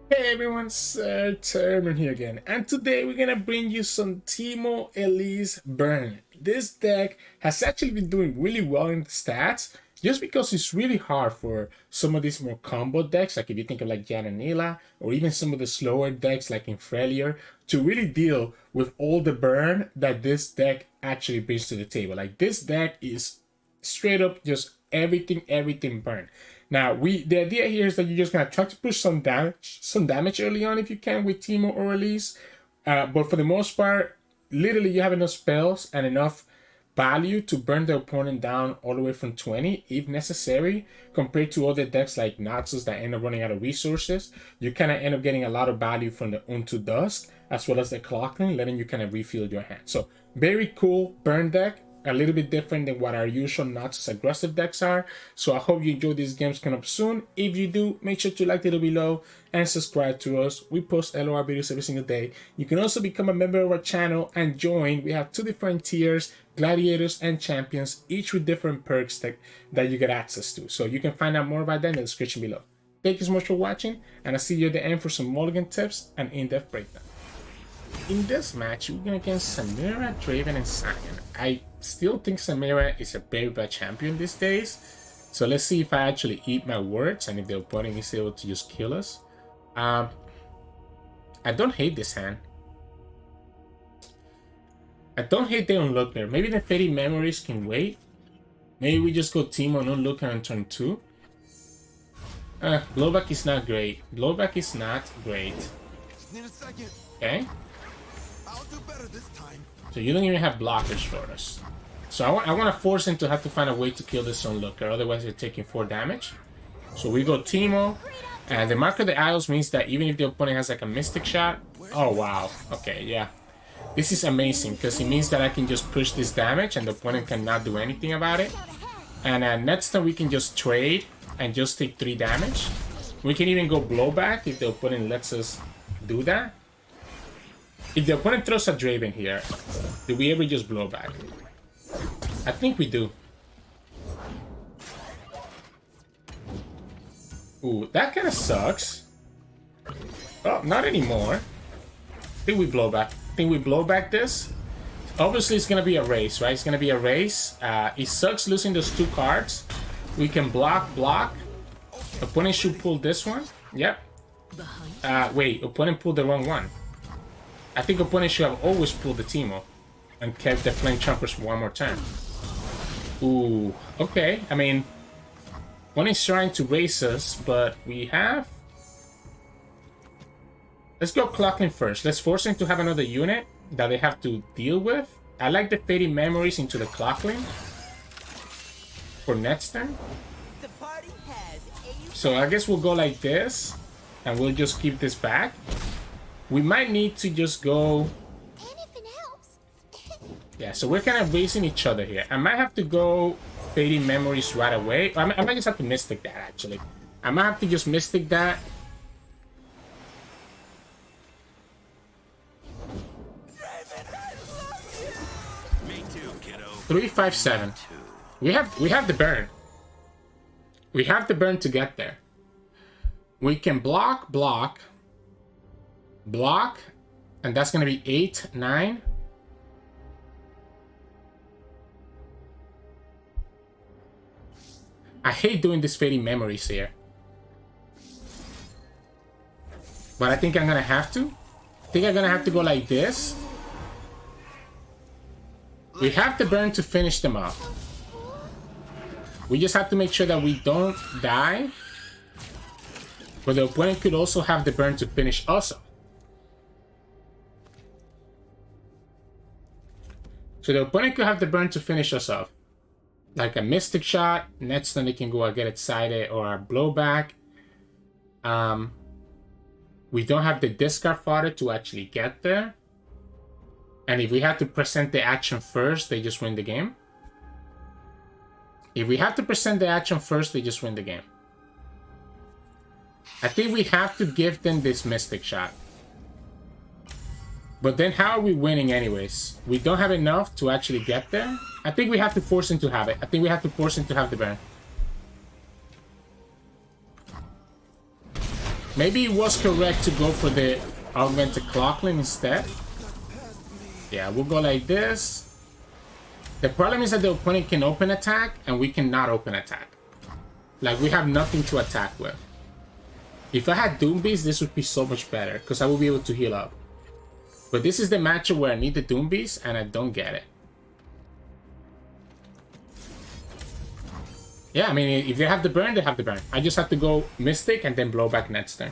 Hey everyone, Sirturmund here again, and today we're gonna bring you some Teemo Elise burn. This deck has actually been doing really well in the stats, just because it's really hard for some of these more combo decks, like if you think of like Jan and Nilah, or even some of the slower decks like Irelia, to really deal with all the burn that this deck actually brings to the table. Like this deck is straight up just everything burn. Now the idea here is that you're just gonna try to push some damage early on if you can with Teemo or Elise. But for the most part, literally you have enough spells and enough value to burn the opponent down all the way from 20 if necessary, compared to other decks like Naxos that end up running out of resources. You kind of end up getting a lot of value from the Unto Dusk as well as the Clockling, letting you kind of refill your hand. So very cool burn deck, a little bit different than what our usual Naxos aggressive decks are. So I hope you enjoy these games coming up soon. If you do, make sure to like the video below and subscribe to us. We post LOR videos every single day. You can also become a member of our channel and join. We have two different tiers, gladiators and champions, each with different perks that you get access to. So you can find out more about that in the description below. Thank you so much for watching, and I'll see you at the end for some mulligan tips and in-depth breakdown. In this match, we're going against Samira, Draven, and Sion. I still think Samira is a very bad champion these days. So let's see if I actually eat my words and if the opponent is able to just kill us. I don't hate this hand. I don't hate the Unlooker. Maybe the Fading Memories can wait. Maybe we just go Teemo and Unlooker on turn 2. Blowback is not great. Blowback is not great. Okay. I'll do better this time. So you don't even have blockers for us. So I want to force him to have to find a way to kill this Unlooker. Otherwise you're taking 4 damage. So we go Teemo. And the Mark of the Isles means that even if the opponent has like a Mystic Shot. Oh wow. Okay, yeah. This is amazing because it means that I can just push this damage and the opponent cannot do anything about it. And next time we can just trade and just take 3 damage. We can even go Blowback if the opponent lets us do that. If the opponent throws a Draven here, do we ever just blow back? I think we do. Ooh, that kind of sucks. Oh, not anymore. I think we blow back. I think we blow back this. Obviously, it's going to be a race, right? It's going to be a race. It sucks losing those 2 cards. We can block. Opponent should pull this one. Yep. Wait, opponent pulled the wrong one. I think opponent should have always pulled the Teemo and kept the Flame Chompers for one more turn. Ooh, okay. I mean, opponent's trying to race us, but we have... Let's go Clockling first. Let's force him to have another unit that they have to deal with. I like the Fading Memories into the Clockling for next turn. So I guess we'll go like this, and we'll just keep this back. We might need to just go... Yeah, so we're kind of racing each other here. I might have to go Fading Memories right away. I might just have to Mystic that, actually. I might have to just Mystic that. Me too, kiddo. 3, 5, 7. We have the burn. We have the burn to get there. We can block, and that's going to be 8, 9. I hate doing this Fading Memories here. But I think I'm going to have to. I think I'm going to have to go like this. We have the burn to finish them off. We just have to make sure that we don't die. But the opponent could also have the burn to finish us off. So the opponent could have the burn to finish us off. Like a Mystic Shot. Next time they can go and get excited, or a Blowback. We don't have the discard fodder to actually get there. And if we have to present the action first, they just win the game. If we have to present the action first, they just win the game. I think we have to give them this Mystic Shot. But then how are we winning anyways? We don't have enough to actually get there. I think we have to force him to have it. I think we have to force him to have the burn. Maybe it was correct to go for the augmented clockling instead. Yeah, we'll go like this. The problem is that the opponent can open attack and we cannot open attack. Like, we have nothing to attack with. If I had Doom Beast, this would be so much better because I will be able to heal up. But this is the matchup where I need the Doom Beast and I don't get it. Yeah, I mean, if they have the burn, they have the burn. I just have to go Mystic and then blow back next turn.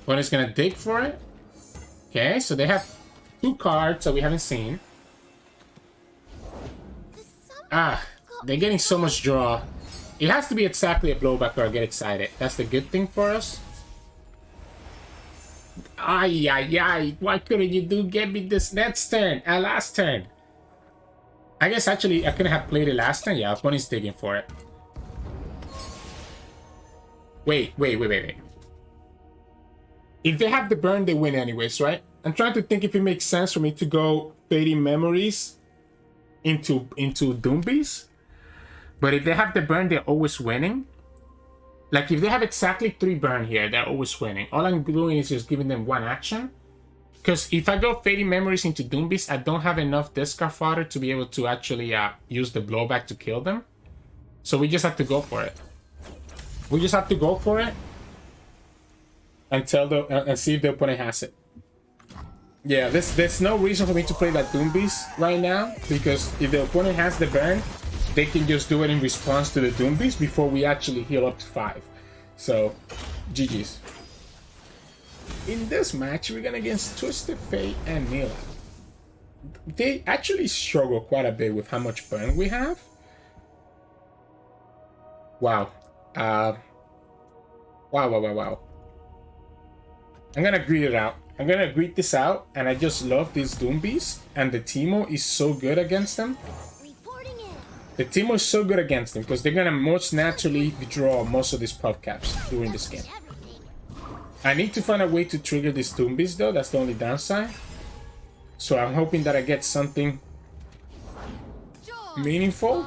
Opponent's gonna dig for it. Okay, so they have 2 cards that we haven't seen. Ah, they're getting so much draw. It has to be exactly a blowback or I get excited. That's the good thing for us. Ay, ay, ay. Why couldn't you get me this next turn? Last turn. I guess actually I couldn't have played it last turn. Yeah, opponent's digging for it. Wait. If they have the burn, they win anyways, right? I'm trying to think if it makes sense for me to go Fading Memories into Doom Beast. But if they have the burn, they're always winning. Like, if they have exactly 3 burn here, they're always winning. All I'm doing is just giving them 1 action. Because if I go Fading Memories into Doom Beast, I don't have enough discard fodder to be able to actually use the blowback to kill them. So we just have to go for it. We just have to go for it. And see if the opponent has it. Yeah, there's no reason for me to play that Doom Beast right now. Because if the opponent has the burn, they can just do it in response to the Doom Beast before we actually heal up to 5. So, GG's. In this match, we're gonna against Twisted Fate and Nilah. They actually struggle quite a bit with how much burn we have. Wow. Wow. I'm gonna greet it out. I'm gonna greet this out, and I just love this Doom Beast, and the Teemo is so good against them. The Teemo is so good against them because they're gonna most naturally draw most of these puff caps during this game. I need to find a way to trigger this Doom Beast though, that's the only downside. So I'm hoping that I get something meaningful.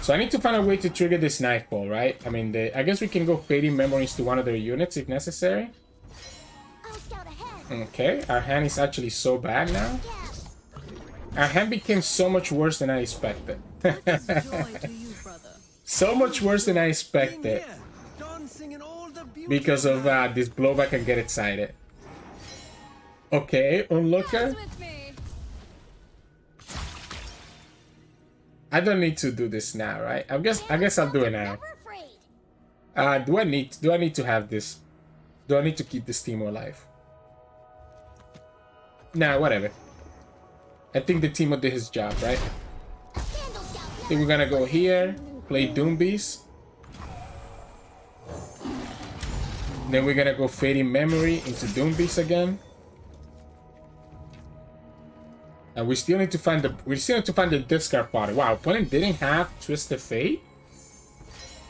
So I need to find a way to trigger this Knife Ball, right? I mean, I guess we can go Fading Memories to one of their units if necessary. Okay, our hand is actually so bad now. Our hand became so much worse than I expected. So much worse than I expected. Because of this blowback and get excited. Okay, Onlooker. I don't need to do this now, right? I guess I'll do it now. Do I need to have this? Do I need to keep this Teemo alive? Nah, whatever. I think the Teemo did his job, right? I think we're gonna go here, play Doom Beast. Then we're gonna go Fading Memory into Doom Beast again. And we still need to find the discard fodder. Wow, opponent didn't have Twisted Fate.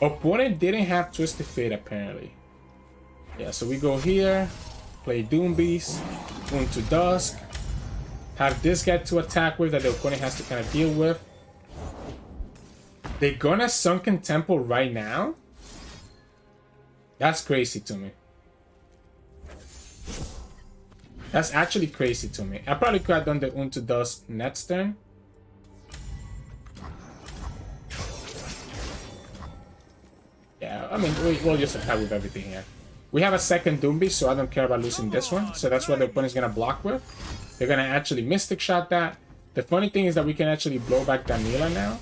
Opponent didn't have Twisted Fate apparently. Yeah, so we go here, play Doom Beast, into Dusk, have this guy to attack with that the opponent has to kind of deal with. They're gonna Sunken Temple right now? That's crazy to me. That's actually crazy to me. I probably could have done the Unto Dust next turn. Yeah, I mean, we'll just attack with everything here. We have a second Doom Beast, so I don't care about losing this one. So that's what the opponent's gonna block with. They're gonna actually Mystic Shot that. The funny thing is that we can actually blow back Nilah now.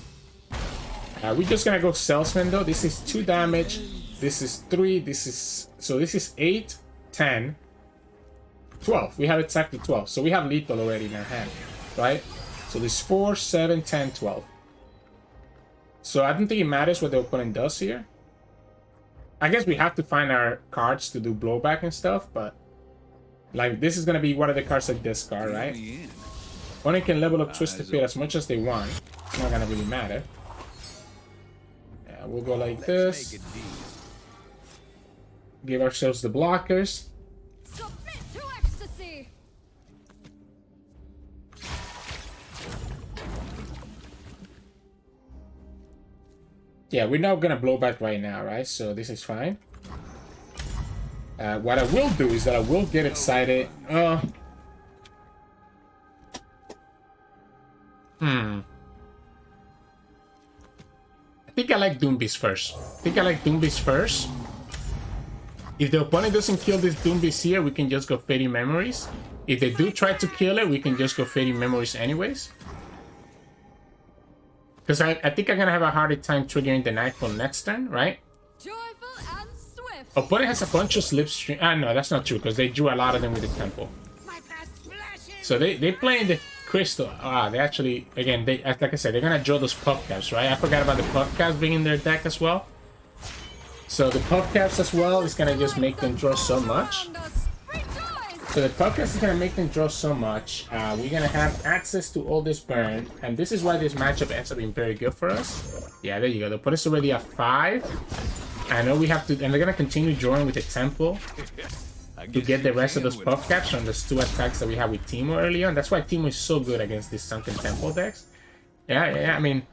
We're just gonna go Salesman though. This is 2 damage. This is 3. This is 8, 10. 12. We have exactly 12. So we have lethal already in our hand, right? So this 4, 7, 10, 12. So I don't think it matters what the opponent does here. I guess we have to find our cards to do blowback and stuff, but like this is gonna be one of the cards like this card, right? Opponent can level up Twisted Fate as much as they want. It's not gonna really matter. Yeah, we'll go like this. Give ourselves the blockers. Yeah, we're not gonna blow back right now, right? So this is fine. What I will do is that I will get excited. I think I like Doombeast first. If the opponent doesn't kill this Doombeast here, we can just go Fading Memories. If they do try to kill it, we can just go Fading Memories anyways. Because I think I'm going to have a harder time triggering the Nightfall next turn, right? Joyful and swift. Opponent has a bunch of Slipstream. No, that's not true, because they drew a lot of them with the Temple. So they play in the Crystal. They actually, again, like I said, they're going to draw those Puff Caps, right? I forgot about the Puff Caps being in their deck as well. So the Puff Caps as well is going to just make them draw so much. So the Puff Caps is going to make them draw so much. We're going to have access to all this burn. And this is why this matchup ends up being very good for us. Yeah, there you go. The opponent's already at 5. I know we have to, and they're going to continue drawing with the Temple to get the rest of those Puff Caps from those 2 attacks that we had with Teemo earlier. And that's why Teemo is so good against these Sunken Temple decks. Yeah, I mean,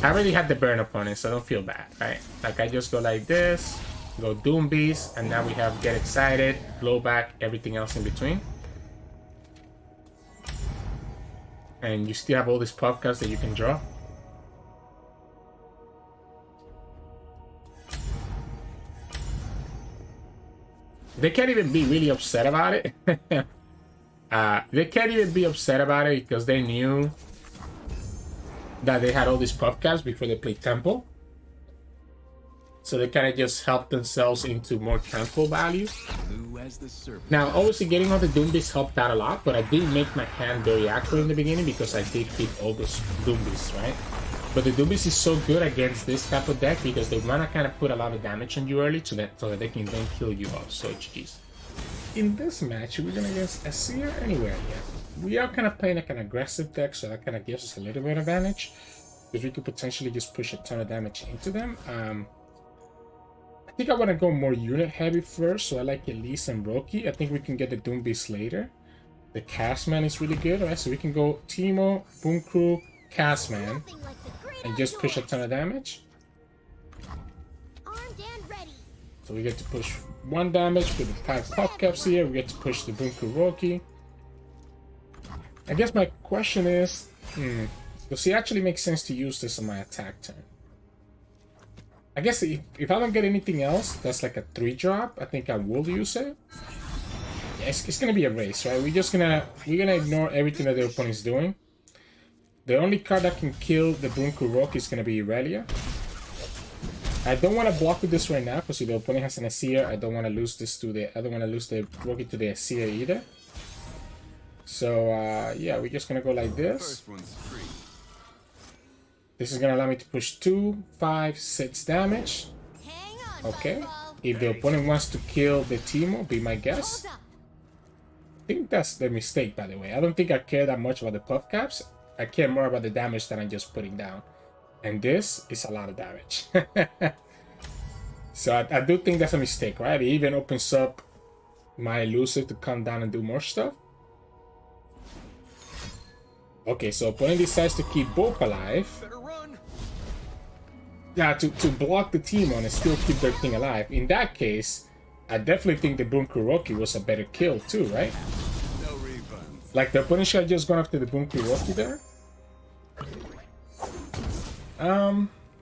I already had the burn opponent, so don't feel bad, right? Like, I just go like this, go Doom Beast, and now we have Get Excited, Blowback, everything else in between. And you still have all these Puff Caps that you can draw. They can't even be really upset about it. They can't even be upset about it because they knew that they had all these Puff Caps before they played Temple. So they kind of just helped themselves into more Temple value. Now, obviously getting all the Doom Beasts helped out a lot, but I did make my hand very accurate in the beginning because I did keep all those Doom Beasts, right? But the Doom Beast is so good against this type of deck because they want to kind of put a lot of damage on you early so that they can then kill you off. So GG's. In this match, we're going to against Azir Irelia. We are kind of playing like an aggressive deck, so that kind of gives us a little bit of advantage because we could potentially just push a ton of damage into them. I think I want to go more unit heavy first, so I like Elise and Roki. I think we can get the Doom Beast later. The Castman is really good, right? So we can go Teemo, Boom Crew, Castman, and just push a ton of damage. So we get to push 1 damage with the 5 Puff Caps here. We get to push the Boom Crew Roki. I guess my question is, does it actually make sense to use this on my attack turn? I guess if I don't get anything else, that's like a 3-drop. I think I will use it. Yeah, it's gonna be a race, right? We're gonna ignore everything that the opponent is doing. The only card that can kill the Boom Crew Roki is gonna be Irelia. I don't want to block with this right now because if the opponent has an Azir, I don't want to lose this to the. I don't want to lose the Roki to the Azir either. So yeah, we're just gonna go like this. This is gonna allow me to push 2, 5, 6 damage. Okay. If the opponent wants to kill the Teemo, be my guess. I think that's the mistake, by the way. I don't think I care that much about the Puff Caps. I care more about the damage that I'm just putting down. And this is a lot of damage. So I do think that's a mistake, right? It even opens up my elusive to come down and do more stuff. Okay, so opponent decides to keep both alive. Yeah, to block the Teemo and still keep their thing alive. In that case, I definitely think the Boom Crew Roki was a better kill too, right? Like the opponent should have just gone after the Boom Crew Roki there.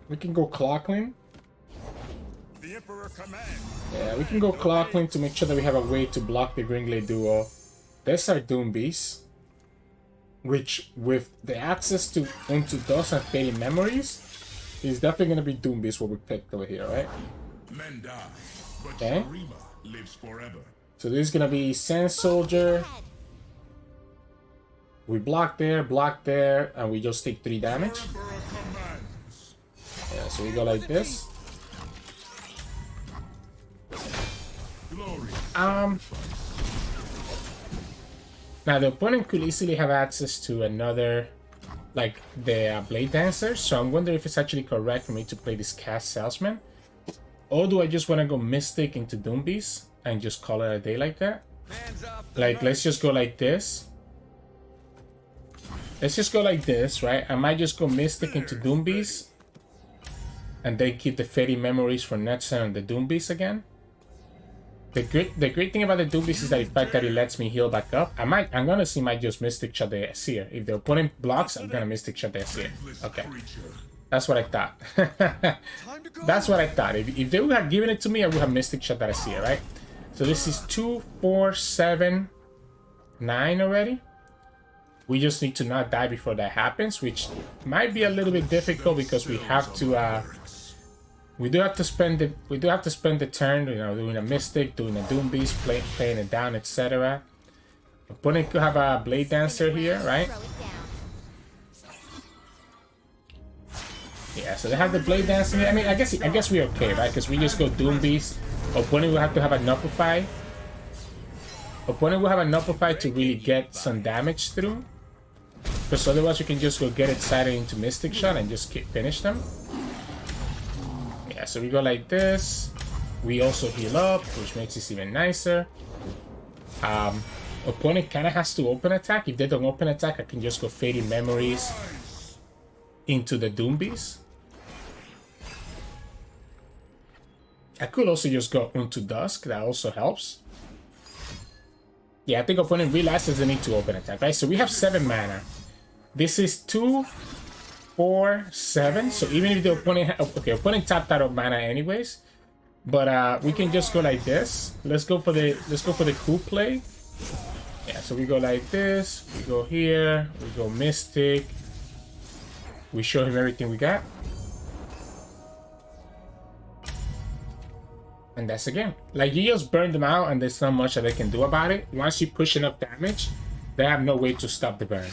We can go Clockling. Yeah, we can go Clockling to make sure that we have a way to block the Gringley duo. There's our Doom Beast, which with the access to Unto Dust and Fading Memories, is definitely going to be Doom Beast what we picked over here, right? Men die, but okay. Lives forever. So this is going to be Sand Soldier. We block there, and we just take 3 damage. Yeah, so we go like this. Now the opponent could easily have access to another, like the Blade Dancer, so I'm wondering if it's actually correct for me to play this Cast Salesman. Or do I just want to go Mystic into Doom Beast and just call it a day like that? Like, let's just go like this. Let's just go like this, right? I might just go Mystic into Doom Beast and then keep the fading memories for Netson and the Doombeast again. The great thing about the Doombeast is that the fact that it lets me heal back up. I'm gonna see might just Mystic Shot the Azir. If the opponent blocks, I'm gonna Mystic Shot the Azir. Okay. That's what I thought. That's what I thought. If they would have given it to me, I would have Mystic Shot that Azir, right? So this is 2, 4, 7, 9 already. We just need to not die before that happens, which might be a little bit difficult because we have to we do have to spend the turn, you know, doing a Mystic, doing a Doom Beast, playing it down, etc. Opponent could have a Blade Dancer here, right? Yeah, so they have the Blade Dancer here. I mean, I guess we're okay, right? Because we just go Doom Beast. Opponent will have to have a Nullify. Opponent will have a Nullify to really get some damage through. Because otherwise we can just go get excited into Mystic Shot and just finish them. Yeah, so we go like this. We also heal up, which makes this even nicer. Opponent kind of has to open attack. If they don't open attack, I can just go Fading Memories into the Doom Beast. I could also just go into Dusk. That also helps. Yeah, I think opponent realizes they need to open attack, right? So we have 7 mana. This is 2, 4, 7. So even if the opponent opponent tapped out of mana anyways, but we can just go like this. Let's go for the cool play. Yeah, so we go like this. We go here. We go Mystic. We show him everything we got. And that's the game. Like, you just burn them out and there's not much that they can do about it. Once you push enough damage, they have no way to stop the burn.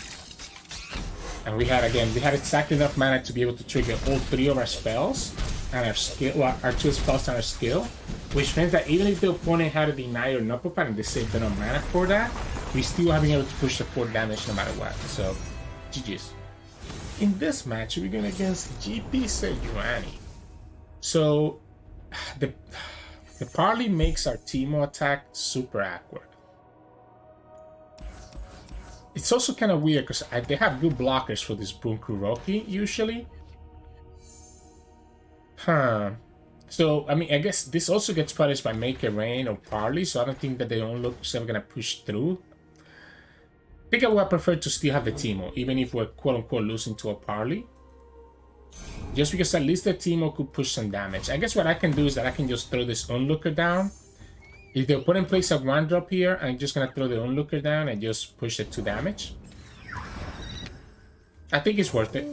And we had exactly enough mana to be able to trigger all 3 of our spells and our skill, well, our 2 spells and our skill, which means that even if the opponent had a deny or nullify and they saved enough mana for that, we still have been able to push the 4 damage no matter what. So, GG's. In this match, we're going against GP Sejuani. So, the parley makes our Teemo attack super awkward. It's also kind of weird because they have good blockers for this Bunkuroki usually. So, I mean, I guess this also gets punished by Make It Rain or Parley, so I don't think that they don't look ever gonna push through. I think I would prefer to still have the Teemo, even if we're quote-unquote losing to a Parley. Just because at least the Teemo could push some damage. I guess what I can do is that I can just throw this Onlooker down. If the opponent plays a 1-drop here, I'm just gonna throw the Onlooker down and just push the 2 damage. I think it's worth it.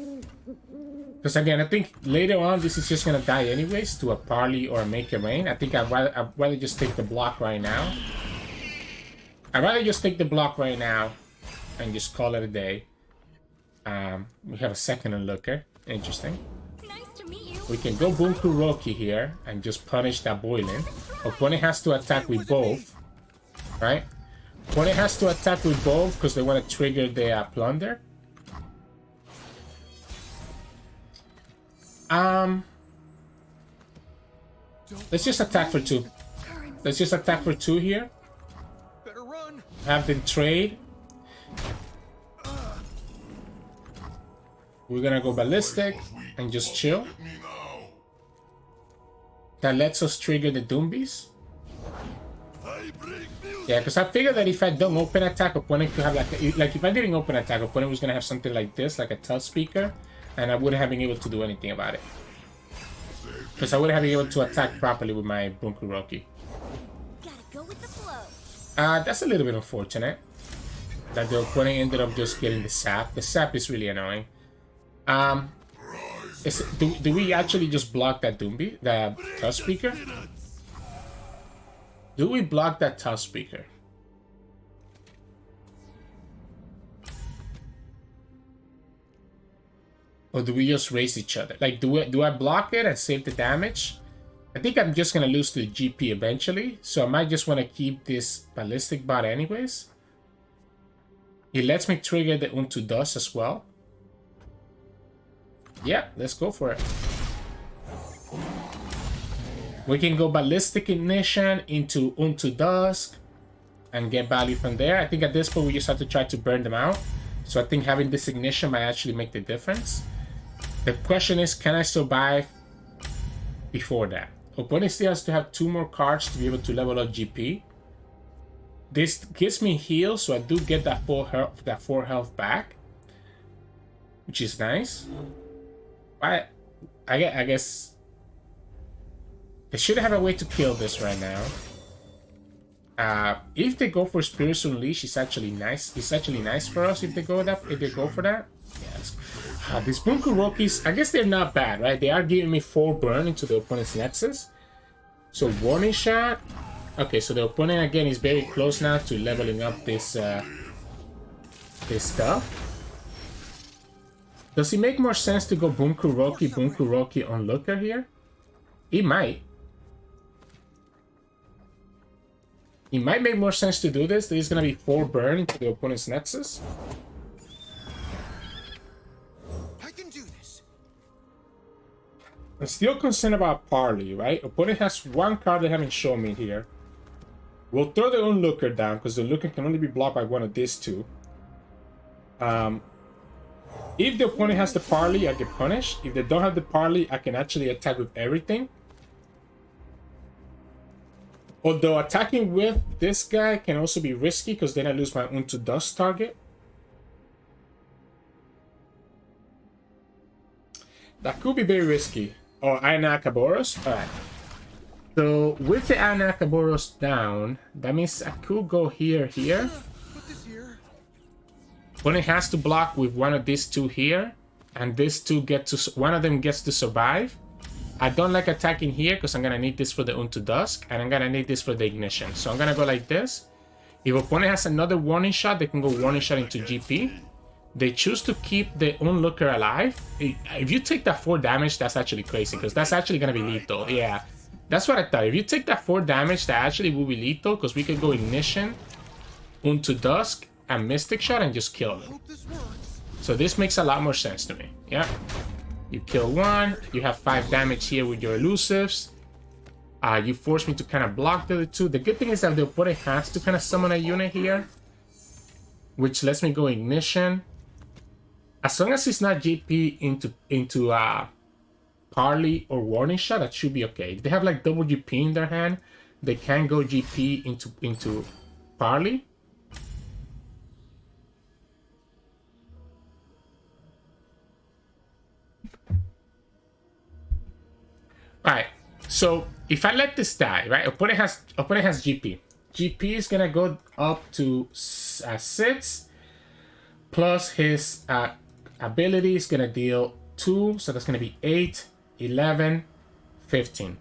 Because again, I think later on this is just gonna die anyways to a Parley or a Make It Rain. I think I'd rather just take the block right now. I'd rather just take the block right now and just call it a day. We have a second Onlooker. Interesting. Nice to meet you. We can go Bunkuroki here and just punish that Boiling. Opponent has to attack with both, right? Opponent has to attack with both because they want to trigger the Plunder. Let's just attack for 2. Let's just attack for 2 here. Better run. Have them trade. We're gonna go Ballistic and just chill. That lets us trigger the Doom Beast. Yeah, because I figured that if I don't open attack, opponent could have like if I didn't open attack, opponent was gonna have something like this, like a touch speaker, and I wouldn't have been able to do anything about it. Because I wouldn't have been able to attack properly with my Bunkuroki. Gotta go with the flow. That's a little bit unfortunate. That the opponent ended up just getting the sap. The sap is really annoying. Do we actually just block that Doomby, the touch speaker? Do we block that touch speaker? Or do we just raise each other? Like, do I block it and save the damage? I think I'm just gonna lose to the GP eventually, so I might just want to keep this ballistic bot anyways. It lets me trigger the Unto Dust as well. Yeah, let's go for it. We can go Ballistic Ignition into Unto Dusk and get value from there. I think at this point we just have to try to burn them out. So I think having this Ignition might actually make the difference. The question is, can I survive before that. Opponent still has to have 2 more cards to be able to level up GP. This gives me heal, so I do get that 4 health back, which is nice. I guess they should have a way to kill this right now. If they go for Spiritual Unleash, it's actually nice. It's actually nice for us if they go that. If they go for that, yes. These Bunkurokis, I guess they're not bad, right? They are giving me 4 burn into the opponent's Nexus. So warning shot. Okay, so the opponent again is very close now to leveling up this this stuff. Does it make more sense to go Bunkuroki Onlooker here? It might. It might make more sense to do this. There's gonna be 4 burn into the opponent's Nexus. I can do this. I'm still concerned about Parley, right? Opponent has 1 card they haven't shown me here. We'll throw the Onlooker down because the Onlooker can only be blocked by one of these 2. If the opponent has the Parley, I get punished. If they don't have the Parley, I can actually attack with everything. Although attacking with this guy can also be risky because then I lose my Unto Dust target. That could be very risky. Oh, Anakaboros? Alright. So with the Anakaboros down, that means I could go here. Put this here. Opponent has to block with one of these 2 here. And these 2 one of them gets to survive. I don't like attacking here because I'm going to need this for the Unto Dusk. And I'm going to need this for the Ignition. So I'm going to go like this. If opponent has another warning shot, they can go warning shot into GP. They choose to keep the Onlooker alive. If you take that 4 damage, that's actually crazy. Because that's actually going to be lethal. Yeah, that's what I thought. If you take that 4 damage, that actually will be lethal. Because we could go Ignition, Unto Dusk, and Mystic Shot and just kill them. So this makes a lot more sense to me. Yeah. You kill 1, you have 5 damage here with your elusives. You force me to kind of block the other 2. The good thing is that the opponent has to kind of summon a unit here, which lets me go Ignition. As long as it's not GP into Parley or Warning Shot, that should be okay. If they have like double GP in their hand, they can go GP into Parley. Alright, so if I let this die, right? Opponent has GP. GP is gonna go up to 6, plus his ability is gonna deal 2, so that's gonna be 8, 11, 15.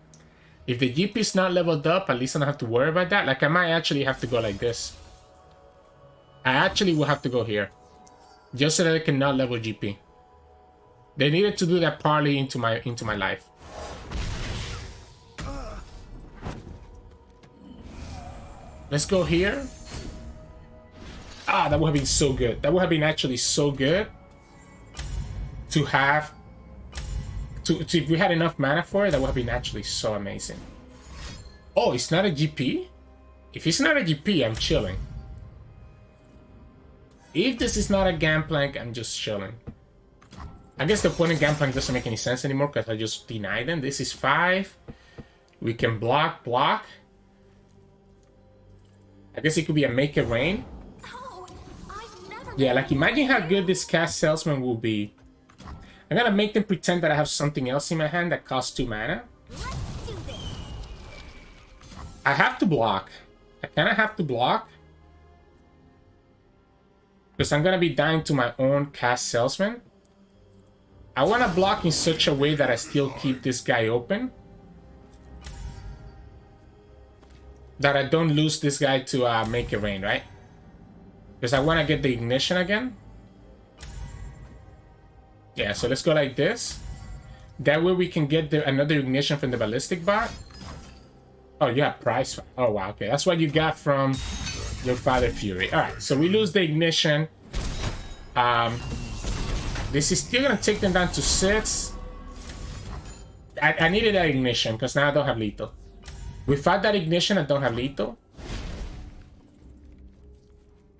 If the GP is not leveled up, at least I don't have to worry about that. Like I might actually have to go like this. I actually will have to go here, just so that I cannot level GP. They needed to do that Parley into my life. Let's go here. Ah, that would have been so good. That would have been actually so good to have. If we had enough mana for it, that would have been actually so amazing. Oh, it's not a GP? If it's not a GP, I'm chilling. If this is not a Gangplank, I'm just chilling. I guess the point in Gangplank doesn't make any sense anymore because I just denied them. This is 5. We can block. I guess it could be a Make It Rain. Oh, I've never Yeah, like imagine how good this Cast Salesman will be. I'm gonna make them pretend that I have something else in my hand that costs 2 mana. Let's do this. I have to block. I kind of have to block. Because I'm gonna be dying to my own Cast Salesman. I want to block in such a way that I still keep this guy open. That I don't lose this guy to Make It Rain, right? Because I want to get the Ignition again. Yeah, so let's go like this. That way we can get another Ignition from the Ballistic bot. Oh, you have Price. Oh, wow, okay. That's what you got from your Father Fury. Alright, so we lose the Ignition. This is still going to take them down to 6. I needed that Ignition because now I don't have lethal. Without that Ignition, I don't have lethal.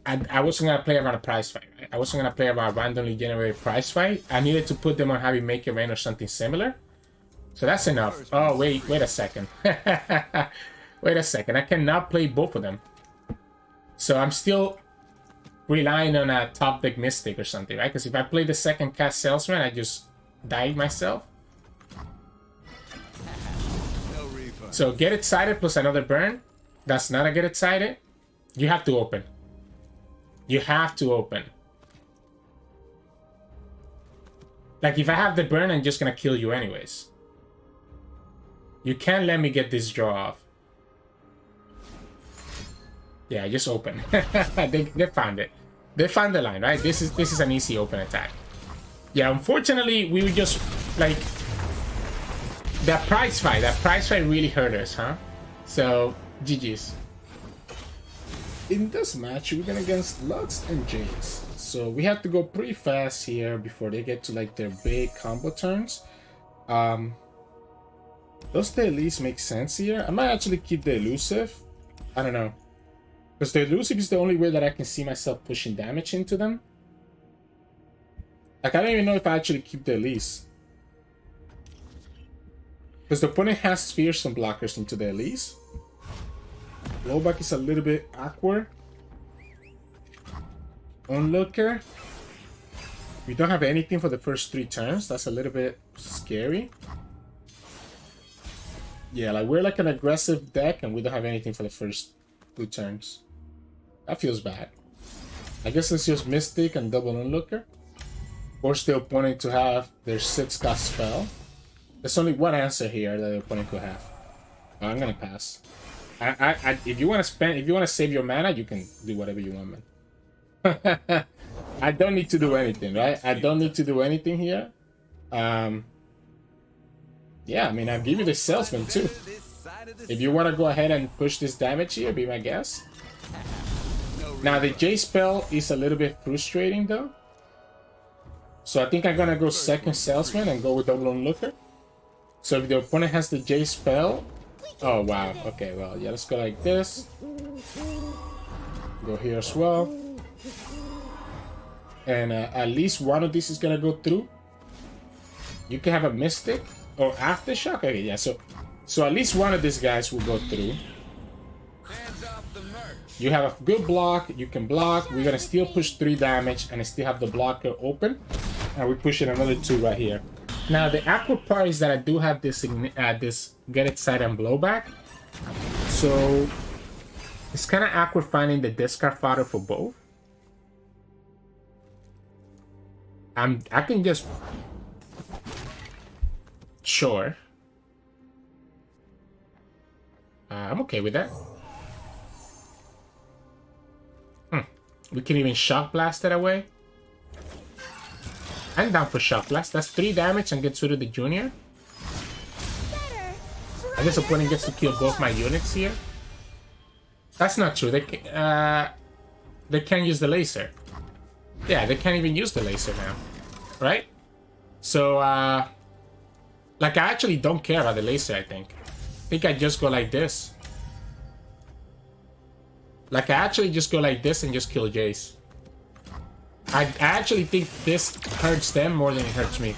I wasn't going to play around a prize fight, right? I wasn't going to play around a randomly generated prize fight. I needed to put them on having Make It Rain or something similar. So that's enough. Oh, wait a second. Wait a second. I cannot play both of them. So I'm still relying on a top deck Mystic or something, right? Because if I play the second cast Salesman, I just die myself. No refund. So get excited plus another burn. That's not a get excited. You have to open. You have to open. Like if I have the burn, I'm just gonna kill you anyways. You can't let me get this draw off. Yeah, just open. they found it. They found the line, right? This is an easy open attack. Yeah, unfortunately, we were just like that prize fight. That prize fight really hurt us, huh? So GG's. In this match, we're going against Lux and Jayce. So we have to go pretty fast here before they get to like their big combo turns. Does the Elise make sense here? I might actually keep the elusive. I don't know. Because the elusive is the only way that I can see myself pushing damage into them. Like, I don't even know if I actually keep the Elise. Because the opponent has fearsome blockers into the Elise. Blowback is a little bit awkward. Onlooker. We don't have anything for the first 3 turns. That's a little bit scary. Yeah, like we're like an aggressive deck and we don't have anything for the first 2 turns. That feels bad. I guess it's just Mystic and double Onlooker. Force the opponent to have their 6-cast spell. There's only one answer here that the opponent could have. Oh, I'm gonna pass. If you want to save your mana, you can do whatever you want, man. I don't need to do anything, right? I don't need to do anything here. Yeah, I mean, I'll give you the salesman too. If you want to go ahead and push this damage here, be my guest. Now, the J spell is a little bit frustrating though. So I think I'm gonna go second salesman and go with double Onlooker. So if the opponent has the J spell, oh wow, okay, well yeah, let's go like this. Go here as well. And at least one of these is gonna go through. You can have a Mystic or Aftershock. Okay, yeah, so at least one of these guys will go through. You have a good block, you can block. We're gonna still push 3 damage and still have the blocker open. And we're pushing another 2 right here. Now the awkward part is that I do have this this get excited and blowback. So it's kind of awkward finding the discard fodder for both. I can just sure. I'm okay with that. We can even Shock Blast it away. I'm down for Shock Blast. That's 3 damage and gets rid of the Junior. I guess opponent gets to kill both my units here. That's not true. They can't use the laser. Yeah, they can't even use the laser now. Right? So, like, I actually don't care about the laser, I think. I think I just go like this. Like, I actually just go like this and just kill Jayce. I actually think this hurts them more than it hurts me.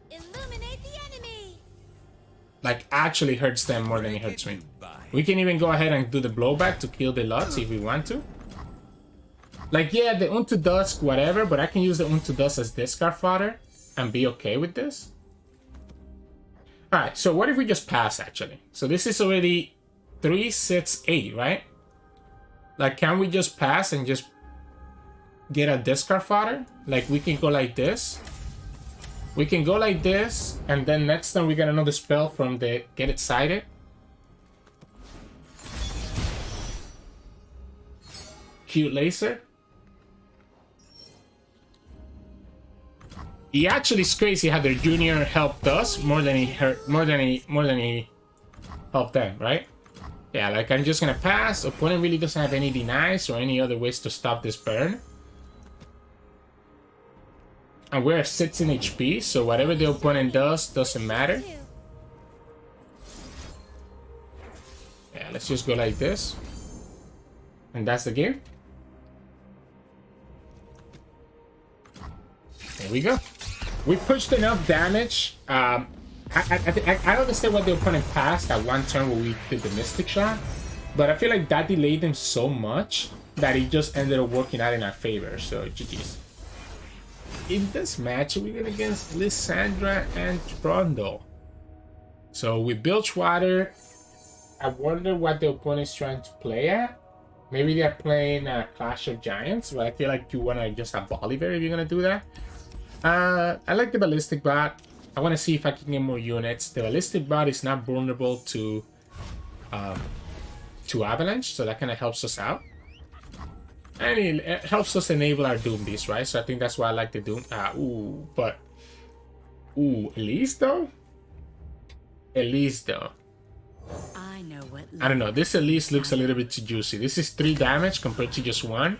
Illuminate the enemy. Like, actually hurts them more than it hurts me. We can even go ahead and do the blowback to kill the Lux if we want to. Like, yeah, the Unto Dusk, whatever, but I can use the Unto Dusk as discard fodder and be okay with this. Alright, so what if we just pass, actually? So this is already 3, 6, 8, right? Like, can we just pass and just get a discard fodder? Like, we can go like this. We can go like this, and then next time we get another spell from the Get Excited. Cute laser. He actually is crazy how their junior helped us more than he helped them, right? Yeah, like I'm just gonna pass. Opponent really doesn't have any denies or any other ways to stop this burn. And we're at 16 HP, so whatever the opponent does doesn't matter. Yeah, let's just go like this. And that's the game. There we go. We pushed enough damage. I understand what the opponent passed that one turn where we did the Mystic Shot, but I feel like that delayed them so much that it just ended up working out in our favor. So GG's. In this match, we're going against Lissandra and Trundle. So with Bilge Water, I wonder what the opponent's trying to play at. Maybe they're playing Clash of Giants, but I feel like you want to just have Bolivar if you're going to do that. I like the Ballistic Bot. I want to see if I can get more units. The Ballistic Bot is not vulnerable to Avalanche, so that kind of helps us out. And it helps us enable our Doom Beast, right? So I think that's why I like the Doom. Elise though? Elise though. I don't know. This Elise looks a little bit too juicy. This is 3 damage compared to just 1.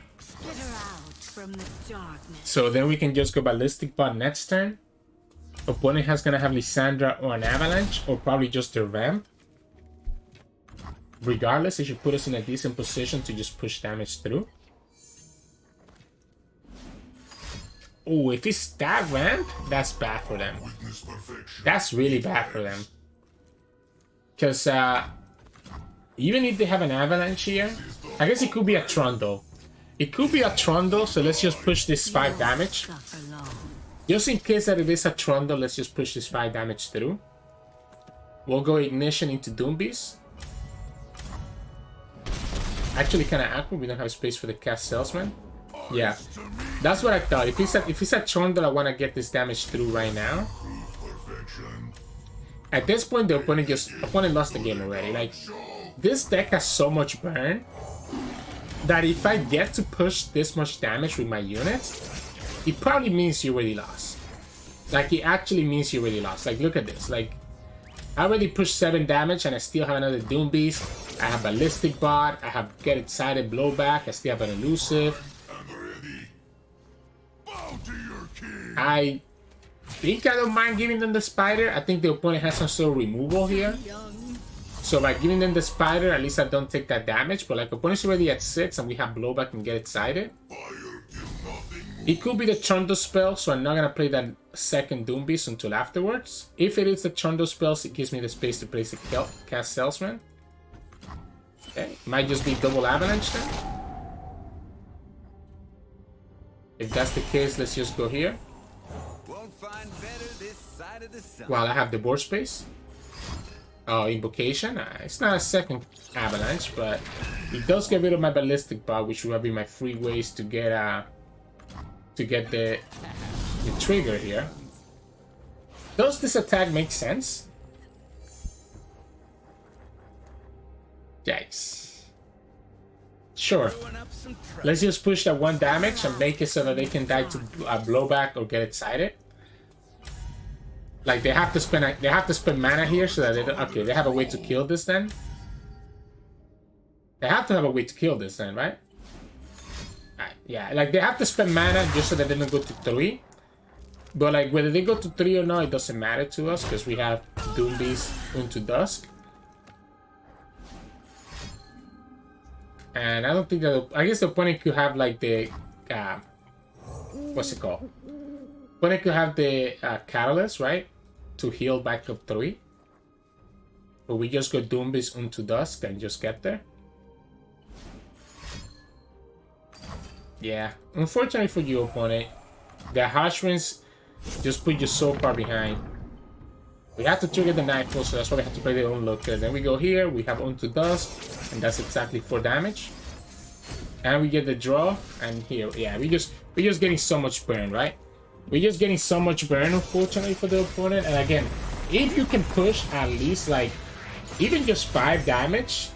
So then we can just go Ballistic Bot next turn. Opponent has gonna have Lissandra or an Avalanche, or probably just the ramp. Regardless, it should put us in a decent position to just push damage through. Oh, if it's that ramp, that's bad for them. That's really bad for them. Because even if they have an Avalanche here, I guess it could be a Trundle. It could be a Trundle, so let's just push this 5 damage. Just in case that it is a Trundle, let's just push this 5 damage through. We'll go Ignition into Doom Beast. Actually kind of awkward, we don't have space for the Cast Salesman. Yeah, that's what I thought. If it's a Trundle, I want to get this damage through right now. At this point, the opponent lost the game already. Like, this deck has so much burn that if I get to push this much damage with my units, it probably means you already lost. Like, it actually means you already lost. Like, look at this. Like, I already pushed 7 damage and I still have another Doom Beast. I have Ballistic Bot. I have Get Excited Blowback. I still have an Elusive. I think I don't mind giving them the Spider. I think the opponent has some sort of removal here. So by giving them the Spider, at least I don't take that damage. But like, opponent's already at 6 and we have Blowback and Get Excited. It could be the Trundle spell, so I'm not going to play that second Doom Beast until afterwards. If it is the Trundle spells, it gives me the space to place a Cast Salesman. Okay, might just be double Avalanche then. If that's the case, let's just go here. While I have the board space. Oh, Invocation. It's not a second Avalanche, but it does get rid of my Ballistic Bot, which will be my free ways to get the trigger here. Does this attack make sense? Yikes. Sure. Let's just push that 1 damage and make it so that they can die to Blowback or Get Excited. Like, they have to spend mana here so that they don't. Okay, they have a way to kill this then. They have to have a way to kill this then, right? Yeah, like they have to spend mana just so that they don't go to 3. But like whether they go to 3 or not, it doesn't matter to us because we have Doom Beast into Dusk. And I don't think that. I guess the opponent could have like the what's it called? Opponent could have the Catalyst, right, to heal back up 3. But we just go Doom Beast into Dusk and just get there. Yeah, unfortunately for you, opponent, the Harsh Winds just put you so far behind. We have to trigger the Nightfall, so that's why we have to play the Onlooker. Then we go here, we have Onto Dust, and that's exactly 4 damage. And we get the draw, and here, yeah, we're just getting so much burn, right? We're just getting so much burn, unfortunately, for the opponent. And again, if you can push at least, like, even just 5 damage,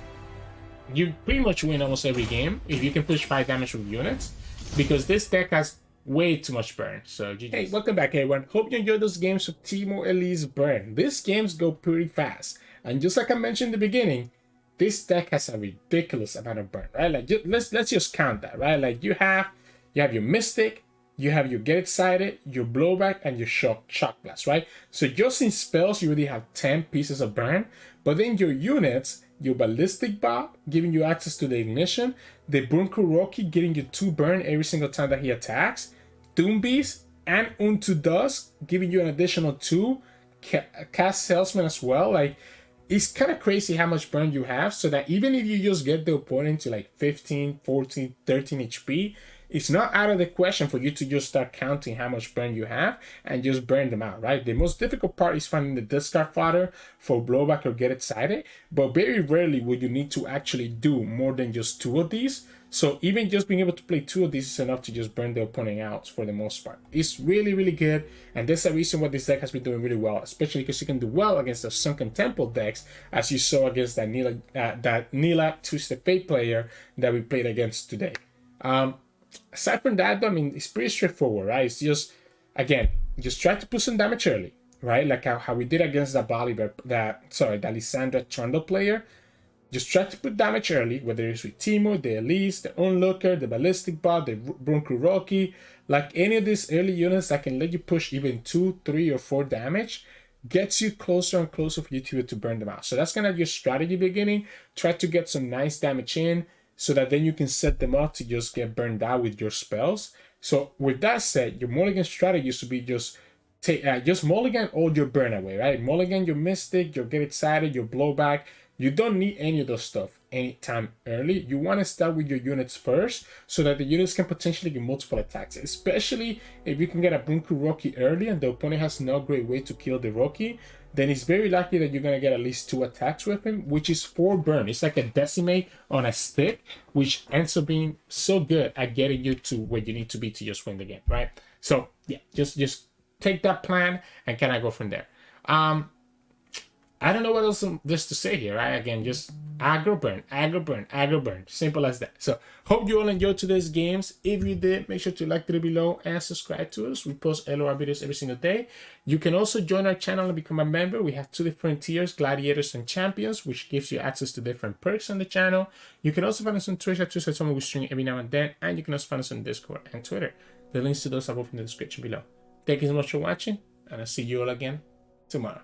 you pretty much win almost every game if you can push 5 damage with units, because this deck has way too much burn. So GG. Hey, welcome back everyone. Hope you enjoyed those games of Teemo Elise burn. These games go pretty fast, and just like I mentioned in the beginning, this deck has a ridiculous amount of burn, right? Like, let's just count that, right? Like, you have your Mystic, you have your Get Excited, your Blowback, and your Shock Blast, right? So just in spells, you already have 10 pieces of burn. But then your units, your Ballistic Bot, giving you access to the Ignition, the Bunkuroki, getting you 2 burn every single time that he attacks, Doom Beast, and Unto Dusk, giving you an additional 2. Cast Salesman as well. Like, it's kind of crazy how much burn you have, so that even if you just get the opponent to like 15, 14, 13 HP, it's not out of the question for you to just start counting how much burn you have and just burn them out, right? The most difficult part is finding the discard fodder for blowback or get excited, but very rarely would you need to actually do more than just 2 of these. So even just being able to play 2 of these is enough to just burn the opponent out for the most part. It's really, really good, and that's the reason why this deck has been doing really well, especially because you can do well against the Sunken Temple decks, as you saw against that Nilah Twisted Fate player that we played against today. Aside from that, though, I mean, it's pretty straightforward, right? It's just, again, just try to put some damage early, right? Like how we did against that that Lissandra Trundle player. Just try to put damage early, whether it's with Teemo, the Elise, the Onlooker, the Ballistic Bot, the Brunkuroki, like any of these early units that can let you push even 2, 3, or 4 damage, gets you closer and closer for you to be able to burn them out. So that's kind of your strategy beginning. Try to get some nice damage in, so that then you can set them up to just get burned out with your spells. So with that said, your mulligan strategy should be just mulligan all your burn away, right? Mulligan your Mystic, your Get Excited, your Blowback. You don't need any of those stuff anytime early. You want to start with your units first, so that the units can potentially get multiple attacks, especially if you can get a Bunkuroki early and the opponent has no great way to kill the Roki. Then it's very likely that you're going to get at least 2 attacks with him, which is 4 burn. It's like a decimate on a stick, which ends up being so good at getting you to where you need to be to just win the game, right? So yeah, just take that plan and kind of go from there. I don't know what else just to say here, right? Again, just aggro burn, aggro burn, aggro burn. Simple as that. So hope you all enjoyed today's games. If you did, make sure to like it below and subscribe to us. We post LOR videos every single day. You can also join our channel and become a member. We have 2 different tiers, Gladiators and Champions, which gives you access to different perks on the channel. You can also find us on Twitch at Twitch.tv. We stream every now and then. And you can also find us on Discord and Twitter. The links to those are both in the description below. Thank you so much for watching, and I'll see you all again tomorrow.